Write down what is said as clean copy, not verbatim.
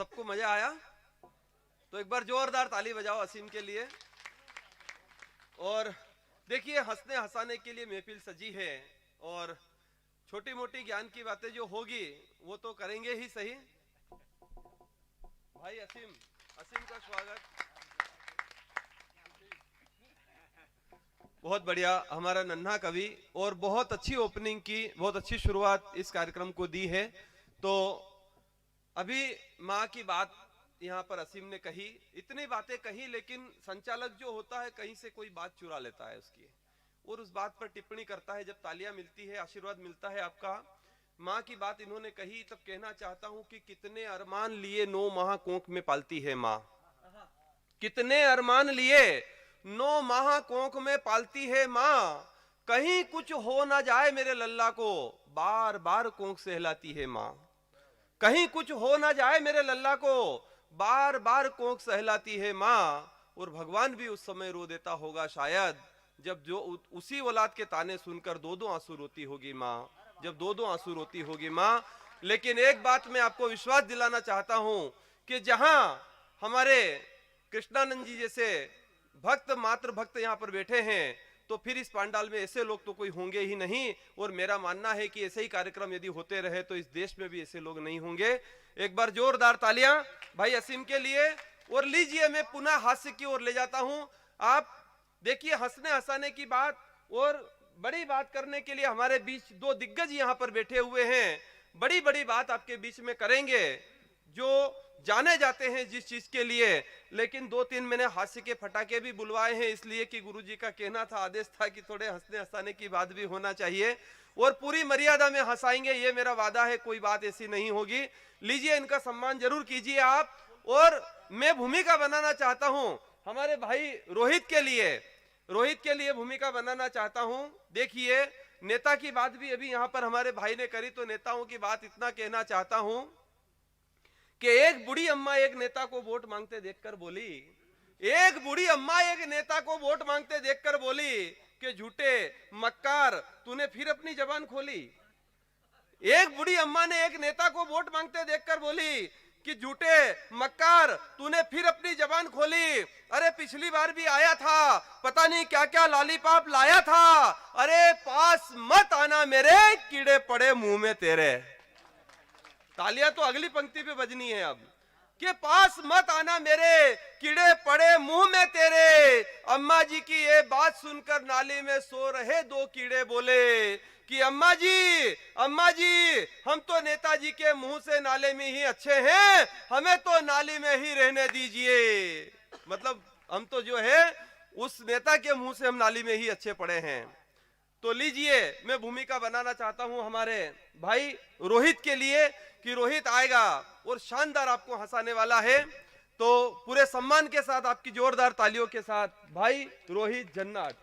सबको मजा आया? तो एक बार जोरदार ताली बजाओ असीम के लिए। और देखिए, हंसने हंसाने के लिए महफिल सजी है और छोटी मोटी ज्ञान की बातें जो होगी वो तो करेंगे ही सही। भाई असीम, असीम का स्वागत। बहुत बढ़िया, हमारा नन्हा कवि, और बहुत अच्छी ओपनिंग की, बहुत अच्छी शुरुआत इस कार्यक्रम को दी है। तो अभी माँ की बात यहाँ पर असीम ने कही, इतनी बातें कही, लेकिन संचालक जो होता है कहीं से कोई बात चुरा लेता है उसकी और उस बात पर टिप्पणी करता है। जब तालियां मिलती है, आशीर्वाद मिलता है आपका, माँ की बात इन्होंने कही, तब कहना चाहता हूं कि कितने अरमान लिए 9 माह कोख में पालती है माँ। कितने अरमान लिए 9 माह कोख में पालती है माँ, कहीं कुछ हो ना जाए मेरे लल्ला को, बार बार कोख सहलाती है माँ। कहीं कुछ हो ना जाए मेरे लल्ला को, बार बार कोख सहलाती है माँ। और भगवान भी उस समय रो देता होगा शायद, जब जो उसी औलाद के ताने सुनकर 2-2 आंसू रोती होगी माँ, जब 2-2 आंसू रोती होगी माँ। लेकिन एक बात मैं आपको विश्वास दिलाना चाहता हूं कि जहां हमारे कृष्णानंद जी जैसे भक्त, मात्र भक्त यहां पर बैठे हैं, तो फिर इस पांडाल में ऐसे लोग तो कोई होंगे ही नहीं। और मेरा मानना है कि ऐसे ही कार्यक्रम यदि होते रहे तो इस देश में भी ऐसे लोग नहीं होंगे। एक बार जोरदार तालियां भाई असीम के लिए। और लीजिए, मैं पुनः हास्य की ओर ले जाता हूं। आप देखिए, हंसने हंसाने की बात और बड़ी बात करने के लिए हमारे बीच 2 दिग्गज यहां पर बैठे हुए हैं। बड़ी बड़ी बात आपके बीच में करेंगे, जो जाने जाते हैं जिस चीज के लिए। लेकिन 2-3 मैंने हास्य के फटाके भी बुलवाए हैं, इसलिए कि गुरुजी का कहना था, आदेश था कि थोड़े हंसने हंसाने की बात भी होना चाहिए, और पूरी मर्यादा में हंसाएंगे, ये मेरा वादा है, कोई बात ऐसी नहीं होगी। लीजिए, इनका सम्मान जरूर कीजिए आप। और मैं भूमिका बनाना चाहता हूं हमारे भाई रोहित के लिए, रोहित के लिए भूमिका बनाना चाहता हूं। देखिए, नेता की बात भी अभी यहां पर हमारे भाई ने करी, तो नेताओं की बात इतना कहना चाहता हूं कि एक बुढ़ी अम्मा एक नेता को वोट मांगते देखकर बोली, एक बुढ़ी अम्मा एक नेता को वोट मांगते देखकर बोली कि झूठे मक्कार तूने फिर अपनी जबान खोली। एक बुढ़ी अम्मा ने एक नेता को वोट मांगते देखकर बोली कि झूठे मक्कार तूने फिर अपनी जबान खोली। अरे पिछली बार भी आया था, पता नहीं क्या क्या लॉलीपॉप लाया था, अरे पास मत आना मेरे, कीड़े पड़े मुंह में तेरे। तालियां तो अगली पंक्ति पे बजनी है अब, कि पास मत आना मेरे, कीड़े पड़े मुंह में तेरे। अम्मा जी की ये बात सुनकर नाली में सो रहे 2 कीड़े बोले कि अम्मा जी हम तो नेताजी के मुंह से नाले में ही अच्छे हैं, हमें तो नाली में ही रहने दीजिए। मतलब हम तो जो है उस नेता के मुंह से हम नाली में ही अच्छे पड़े हैं। तो लीजिए, मैं भूमिका बनाना चाहता हूं हमारे भाई रोहित के लिए, कि रोहित आएगा और शानदार आपको हंसाने वाला है। तो पूरे सम्मान के साथ, आपकी जोरदार तालियों के साथ भाई रोहित जन्नाट।